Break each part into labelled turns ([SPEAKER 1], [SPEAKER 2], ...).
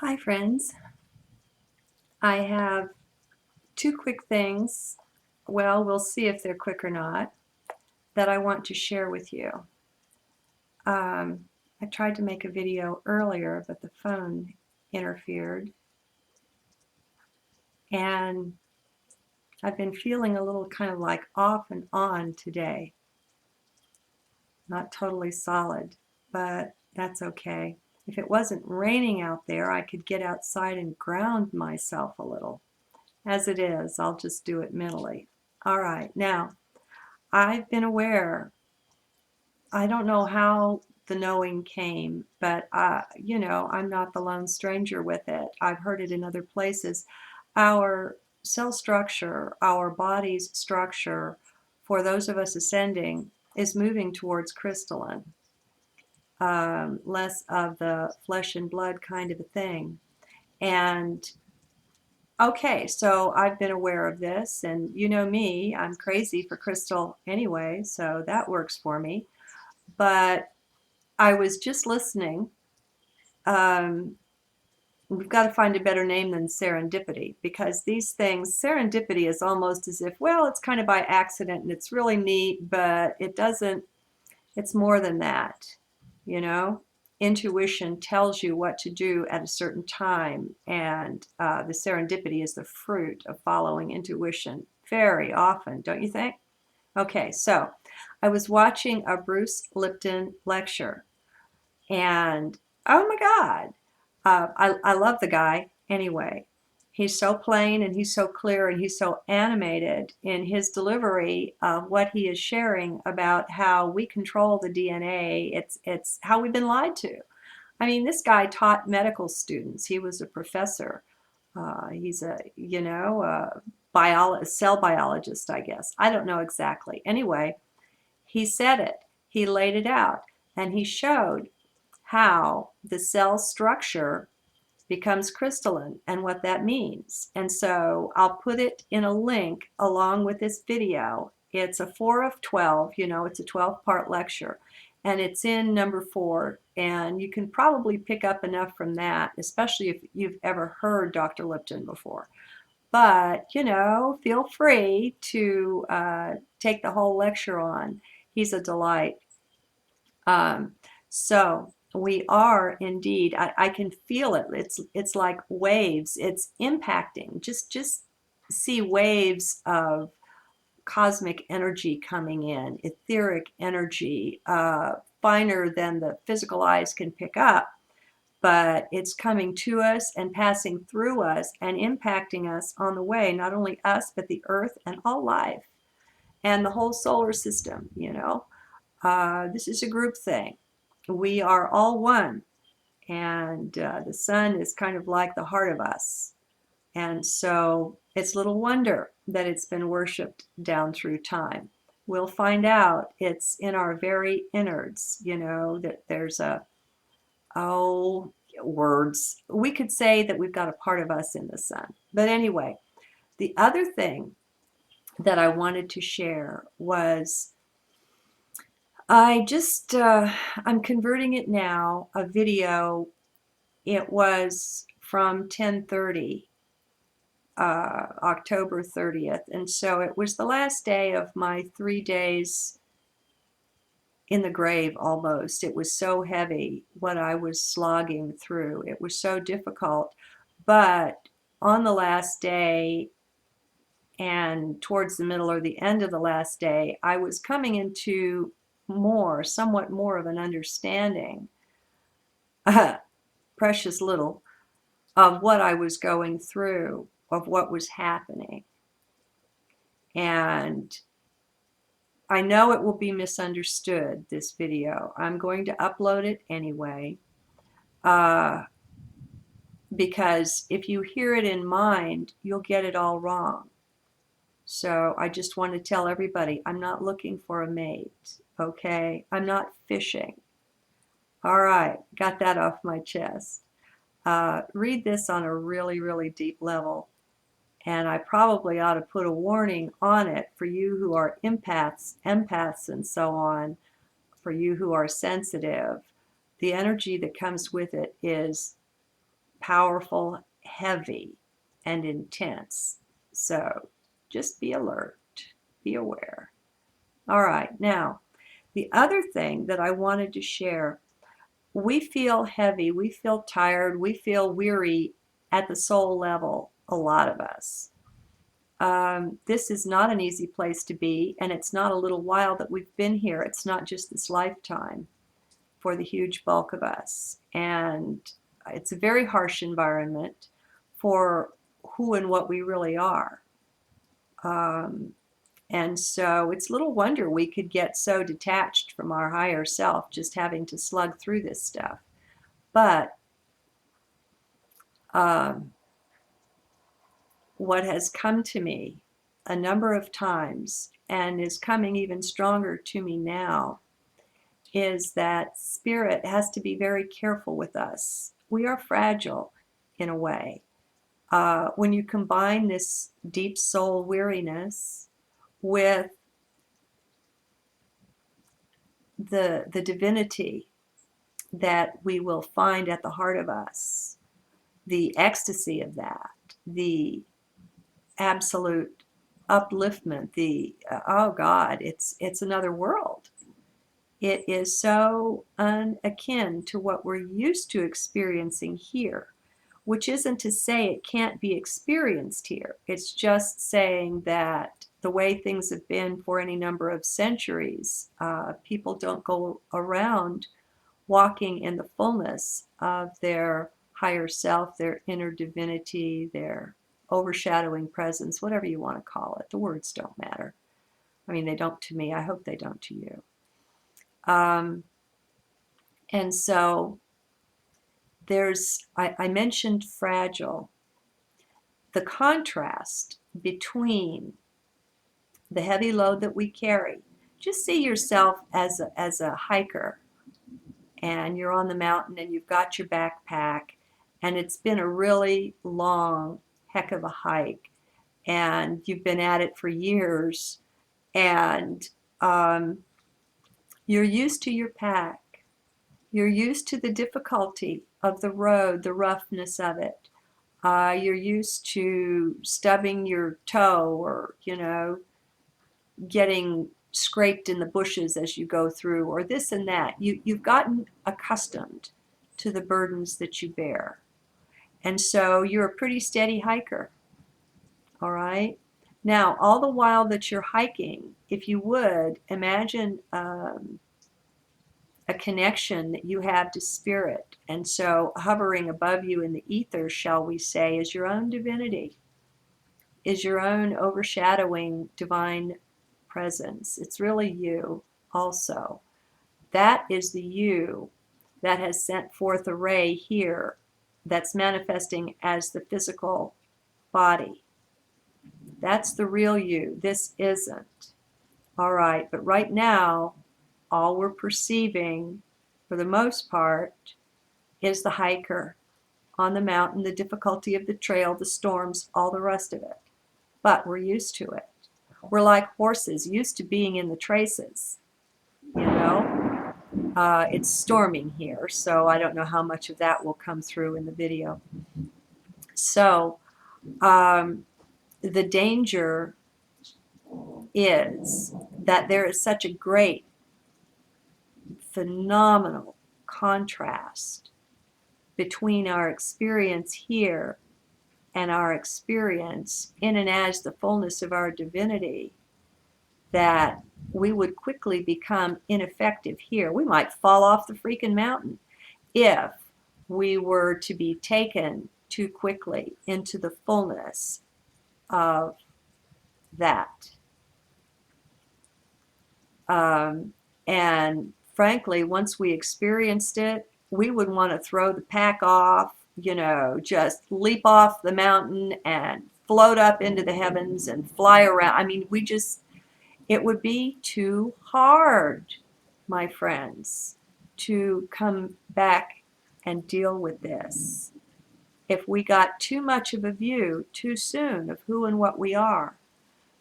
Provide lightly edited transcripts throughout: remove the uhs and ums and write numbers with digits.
[SPEAKER 1] Hi friends, I have two quick things, well we'll see if they're quick or not, that I want to share with you. I tried to make a video earlier but the phone interfered and I've been feeling a little kind of like off and on today. Not totally solid, but that's okay. If it wasn't raining out there I could get outside and ground myself a little. As it is, I'll just do it mentally. All right, now I've been aware, I don't know how the knowing came, but I'm not the lone stranger with it. I've heard it in other places. Our cell structure, our body's structure, for those of us ascending, is moving towards crystalline, less of the flesh and blood kind of a thing. And okay, so I've been aware of this, and you know me, I'm crazy for crystal anyway, so that works for me. But I was just listening. Um, we've got to find a better name than serendipity, because these things, serendipity is almost as if, well, it's kind of by accident and it's really neat, but it doesn't, it's more than that, you know? Intuition tells you what to do at a certain time, and the serendipity is the fruit of following intuition very often, don't you think? Okay, so I was watching a Bruce Lipton lecture, and oh my God, I love the guy anyway. He's so plain and he's so clear and he's so animated in his delivery of what he is sharing about how we control the DNA. It's how we've been lied to. I mean, this guy taught medical students. He was a professor. He's a, cell biologist, I guess. I don't know exactly. Anyway, he said it. He laid it out. And he showed how the cell structure becomes crystalline and what that means. And so I'll put it in a link along with this video. It's a 4 of 12, it's a 12-part lecture. And it's in number 4. And you can probably pick up enough from that, especially if you've ever heard Dr. Lipton before. But, feel free to take the whole lecture on. He's a delight. So we are indeed, I can feel it. It's like waves. It's impacting. Just see waves of cosmic energy coming in, etheric energy, finer than the physical eyes can pick up. But it's coming to us and passing through us and impacting us on the way, not only us, but the earth and all life and the whole solar system. This is a group thing. We are all one, and the sun is kind of like the heart of us. And so it's little wonder that it's been worshipped down through time. We'll find out it's in our very innards, that there's words. We could say that we've got a part of us in the sun. But anyway, the other thing that I wanted to share was I'm converting it now, a video. It was from 10:30, October 30th. And so it was the last day of my 3 days in the grave almost. It was so heavy what I was slogging through. It was so difficult. But on the last day and towards the middle or the end of the last day, I was coming into somewhat more of an understanding, precious little, of what I was going through, of what was happening. And I know it will be misunderstood, this video. I'm going to upload it anyway, because if you hear it in mind, you'll get it all wrong. So I just want to tell everybody, I'm not looking for a mate, okay? I'm not fishing. All right, got that off my chest. Read this on a really, really deep level. And I probably ought to put a warning on it for you who are empaths and so on, for you who are sensitive. The energy that comes with it is powerful, heavy, and intense. So just be alert, be aware. All right, now, the other thing that I wanted to share, we feel heavy, we feel tired, we feel weary at the soul level, a lot of us. This is not an easy place to be, and it's not a little while that we've been here. It's not just this lifetime for the huge bulk of us. And it's a very harsh environment for who and what we really are. And so it's little wonder we could get so detached from our higher self just having to slug through this stuff. But what has come to me a number of times and is coming even stronger to me now is that spirit has to be very careful with us. We are fragile in a way. When you combine this deep soul weariness with the divinity that we will find at the heart of us, the ecstasy of that, the absolute upliftment, the oh God, it's another world. It is so akin to what we're used to experiencing here, which isn't to say it can't be experienced here. It's just saying that the way things have been for any number of centuries, people don't go around walking in the fullness of their higher self, their inner divinity, their overshadowing presence, whatever you want to call it. The words don't matter. I mean, they don't to me. I hope they don't to you. And so I mentioned fragile. The contrast between the heavy load that we carry, just see yourself as a hiker, and you're on the mountain and you've got your backpack, and it's been a really long heck of a hike, and you've been at it for years, and you're used to your pack. You're used to the difficulty of the road, the roughness of it. You're used to stubbing your toe or, getting scraped in the bushes as you go through, or this and that. You've gotten accustomed to the burdens that you bear. And so you're a pretty steady hiker, all right? Now, all the while that you're hiking, if you would, imagine a connection that you have to spirit. And so hovering above you in the ether, shall we say, is your own divinity, is your own overshadowing divine presence. It's really you also. That is the you that has sent forth a ray here that's manifesting as the physical body. That's the real you. This isn't. All right, but right now, all we're perceiving, for the most part, is the hiker on the mountain, the difficulty of the trail, the storms, all the rest of it. But we're used to it. We're like horses, used to being in the traces, It's storming here, so I don't know how much of that will come through in the video. So the danger is that there is such a great, phenomenal contrast between our experience here and our experience in and as the fullness of our divinity, that we would quickly become ineffective here. We might fall off the freaking mountain if we were to be taken too quickly into the fullness of that. And frankly, once we experienced it, we would want to throw the pack off, just leap off the mountain and float up into the heavens and fly around. I mean, it would be too hard, my friends, to come back and deal with this if we got too much of a view too soon of who and what we are.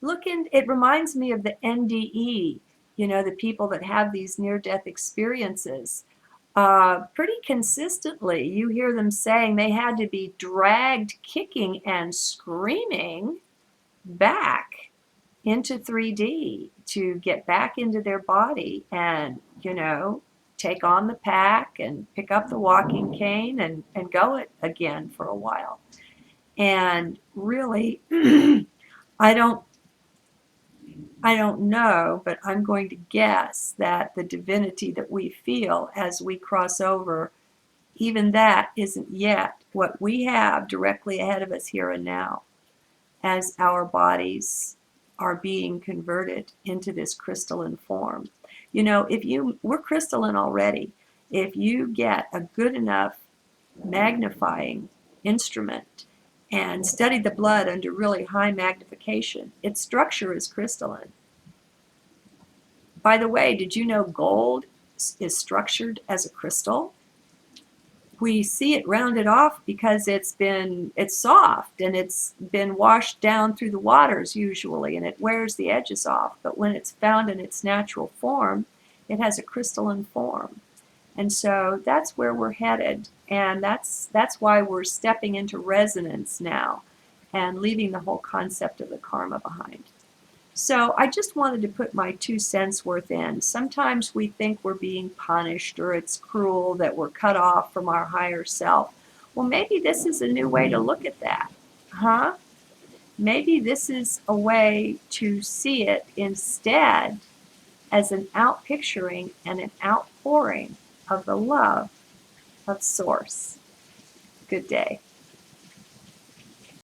[SPEAKER 1] It reminds me of the NDE, the people that have these near-death experiences. Pretty consistently, you hear them saying they had to be dragged kicking and screaming back into 3D to get back into their body and, take on the pack and pick up the walking cane and go it again for a while. And really, I don't I don't know, but I'm going to guess that the divinity that we feel as we cross over, even that isn't yet what we have directly ahead of us here and now, as our bodies are being converted into this crystalline form. We're crystalline already. If you get a good enough magnifying instrument and study the blood under really high magnification, its structure is crystalline. By the way, did you know gold is structured as a crystal? We see it rounded off because it's soft and it's been washed down through the waters usually, and it wears the edges off. But when it's found in its natural form, it has a crystalline form. And so that's where we're headed, and that's why we're stepping into resonance now and leaving the whole concept of the karma behind. So I just wanted to put my 2 cents worth in. Sometimes we think we're being punished or it's cruel that we're cut off from our higher self. Well, maybe this is a new way to look at that. Huh? Maybe this is a way to see it instead as an outpicturing and an outpouring of the love of Source. Good day.